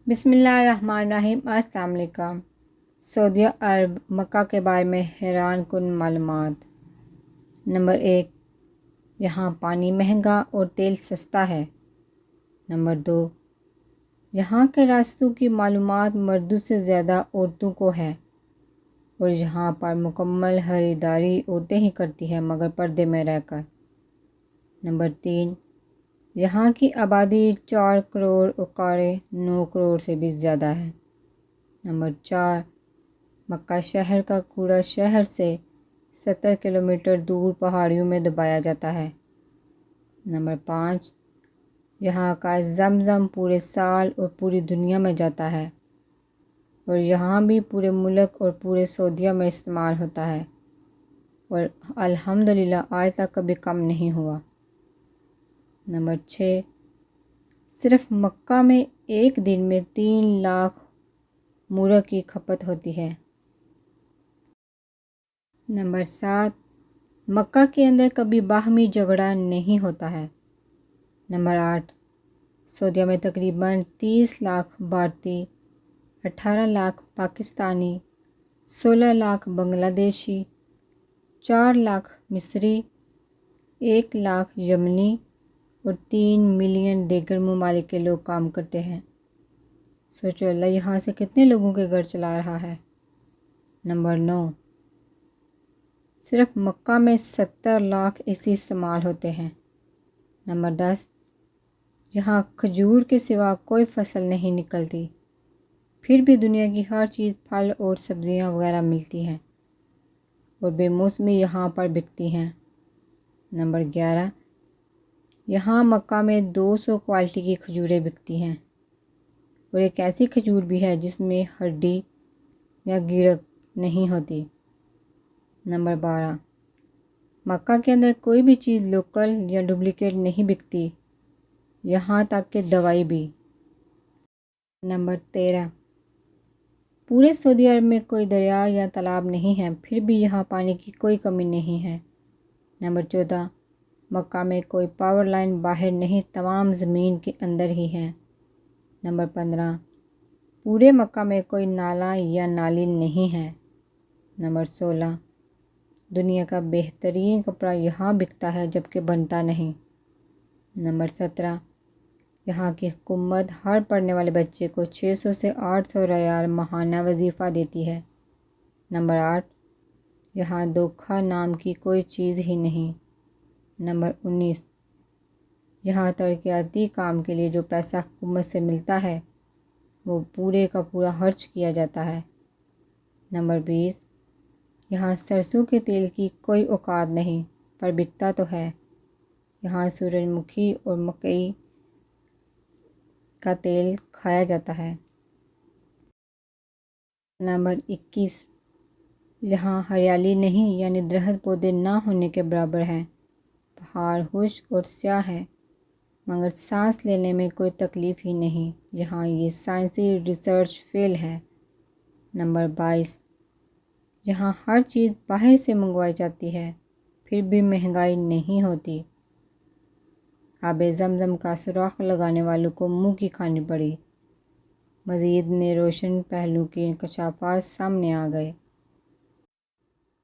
بسم اللہ الرحمن الرحیم۔ السلام علیکم۔ سعودی عرب مکہ کے بارے میں حیران کن معلومات۔ نمبر 1، یہاں پانی مہنگا اور تیل سستا ہے۔ نمبر 2، یہاں کے راستوں کی معلومات مردوں سے زیادہ عورتوں کو ہے اور یہاں پر مکمل خریداری عورتیں ہی کرتی ہیں مگر پردے میں رہ کر۔ نمبر 3، یہاں کی آبادی 4 کروڑ اکاڑے 9 کروڑ سے بھی زیادہ ہے۔ نمبر 4، مکہ شہر کا کوڑا شہر سے 70 کلومیٹر دور پہاڑیوں میں دبایا جاتا ہے۔ نمبر 5، یہاں کا زمزم پورے سال اور پوری دنیا میں جاتا ہے اور یہاں بھی پورے ملک اور پورے سعودیہ میں استعمال ہوتا ہے اور الحمدللہ آج تک کبھی کم نہیں ہوا۔ نمبر 6، صرف مکہ میں ایک دن میں 3 لاکھ مورغ کی کھپت ہوتی ہے۔ نمبر 7، مکہ کے اندر کبھی باہمی جھگڑا نہیں ہوتا ہے۔ نمبر 8، سعودیہ میں تقریباً 30 لاکھ بھارتی، 18 لاکھ پاکستانی، 16 لاکھ بنگلہ دیشی، 4 لاکھ مصری، 1 لاکھ یمنی اور 3 ملین دیگر ممالک کے لوگ کام کرتے ہیں۔ سوچو اللہ یہاں سے کتنے لوگوں کے گھر چلا رہا ہے۔ نمبر 9، صرف مکہ میں 70 لاکھ اے سی استعمال ہوتے ہیں۔ نمبر 10، یہاں کھجور کے سوا کوئی فصل نہیں نکلتی، پھر بھی دنیا کی ہر چیز پھل اور سبزیاں وغیرہ ملتی ہیں اور بے موسمی یہاں پر بکتی ہیں۔ نمبر 11، یہاں مکہ میں 200 کوالٹی کی کھجوریں بکتی ہیں اور ایک ایسی کھجور بھی ہے جس میں ہڈی یا گیڑک نہیں ہوتی۔ نمبر 12، مکہ کے اندر کوئی بھی چیز لوکل یا ڈپلیکیٹ نہیں بکتی، یہاں تک کہ دوائی بھی۔ نمبر 13، پورے سعودی عرب میں کوئی دریا یا تالاب نہیں ہے، پھر بھی یہاں پانی کی کوئی کمی نہیں ہے۔ نمبر 14، مکہ میں کوئی پاور لائن باہر نہیں، تمام زمین کے اندر ہی ہیں۔ نمبر 15، پورے مکہ میں کوئی نالا یا نالی نہیں ہے۔ نمبر 16، دنیا کا بہترین کپڑا یہاں بکتا ہے جبکہ بنتا نہیں۔ نمبر 17، یہاں کی حکومت ہر پڑھنے والے بچے کو 600 سے 800 ریال ماہانہ وظیفہ دیتی ہے۔ نمبر 8، یہاں دھوکہ نام کی کوئی چیز ہی نہیں۔ نمبر 19، یہاں ترقیاتی کام کے لیے جو پیسہ حکومت سے ملتا ہے وہ پورے کا پورا خرچ کیا جاتا ہے۔ نمبر 20، یہاں سرسوں کے تیل کی کوئی اوقات نہیں پر بکتا تو ہے۔ یہاں سورج مکھی اور مکئی کا تیل کھایا جاتا ہے۔ نمبر 21، یہاں ہریالی نہیں، یعنی درخت پودے نہ ہونے کے برابر ہیں۔ پہاڑ خشک اور سیاہ ہیں مگر سانس لینے میں کوئی تکلیف ہی نہیں، یہاں یہ سائنسی ریسرچ فیل ہے۔ نمبر 22، یہاں ہر چیز باہر سے منگوائی جاتی ہے پھر بھی مہنگائی نہیں ہوتی۔ آب زمزم کا سراخ لگانے والوں کو منہ کی کھانی پڑی۔ مزید نے روشن پہلو کے انکشافات سامنے آ گئے۔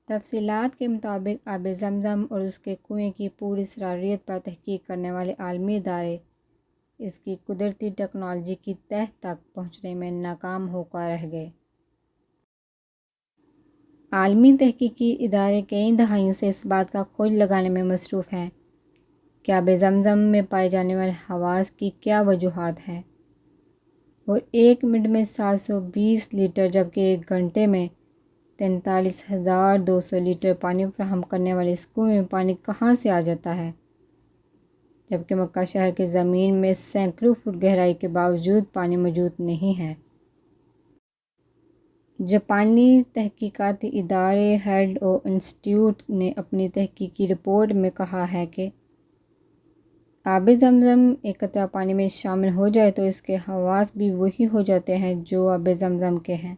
تفصیلات کے مطابق آب زمزم اور اس کے کنویں کی پوری صلاحیت پر تحقیق کرنے والے عالمی ادارے اس کی قدرتی ٹیکنالوجی کی تہہ تک پہنچنے میں ناکام ہو کر رہ گئے۔ عالمی تحقیقی ادارے کئی دہائیوں سے اس بات کا کھوج لگانے میں مصروف ہیں کہ آب زمزم میں پائے جانے والے خواص کی کیا وجوہات ہیں اور 1 منٹ میں 720 لیٹر جبکہ 1 گھنٹے میں 43,200 لیٹر پانی فراہم کرنے والے اس کنویں میں پانی کہاں سے آ جاتا ہے، جبکہ مکہ شہر کی زمین میں سینکڑوں فٹ گہرائی کے باوجود پانی موجود نہیں ہے۔ جاپانی تحقیقاتی ادارے ہیلڈ او انسٹیٹیوٹ نے اپنی تحقیقی رپورٹ میں کہا ہے کہ آب زمزم ایک قطرہ پانی میں شامل ہو جائے تو اس کے خواص بھی وہی ہو جاتے ہیں جو آب زمزم کے ہیں،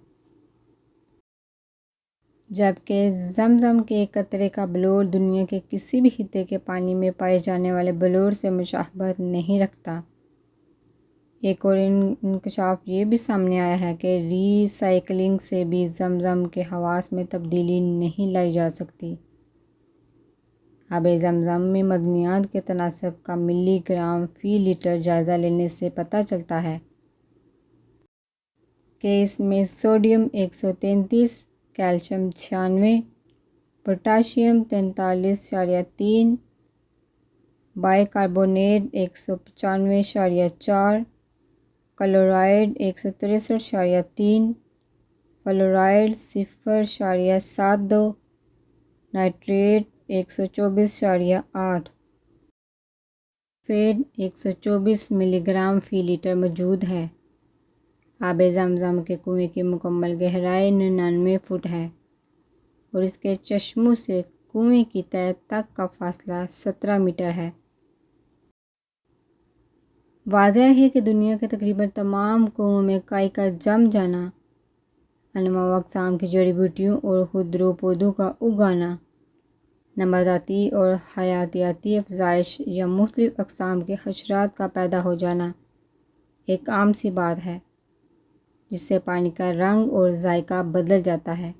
جبکہ زمزم کے ایک قطرے کا بلور دنیا کے کسی بھی خطے کے پانی میں پائے جانے والے بلور سے مشابہت نہیں رکھتا۔ ایک اور انکشاف یہ بھی سامنے آیا ہے کہ ری سائیکلنگ سے بھی زمزم کے خواص میں تبدیلی نہیں لائی جا سکتی۔ آب زمزم میں معدنیات کے تناسب کا ملی گرام فی لیٹر جائزہ لینے سے پتہ چلتا ہے کہ اس میں sodium 133، calcium 96، potassium 43.3، bicarbonate 195.4، chloride 163.3، fluoride 0.72، nitrate 124.8، fat 124 ملی گرام فی لیٹر موجود ہے۔ آب زمزم کے کنویں کی مکمل گہرائی 99 فٹ ہے اور اس کے چشموں سے کنویں کی تہہ تک کا فاصلہ 17 میٹر ہے۔ واضح ہے کہ دنیا کے تقریباً تمام کنوؤں میں کائی کا جم جانا، انواع و اقسام کی جڑی بوٹیوں اور خودرو پودوں کا اگانا، نباتاتی اور حیاتیاتی افزائش یا مختلف اقسام کے حشرات کا پیدا ہو جانا ایک عام سی بات ہے، جس سے پانی کا رنگ اور ذائقہ بدل جاتا ہے۔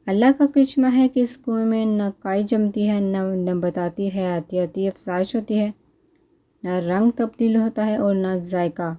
اللہ کا کرشمہ ہے کہ اس کنویں میں نہ کائی جمتی ہے، نہ نباتاتی حیاتیاتی افزائش ہوتی ہے، نہ رنگ تبدیل ہوتا ہے اور نہ ذائقہ۔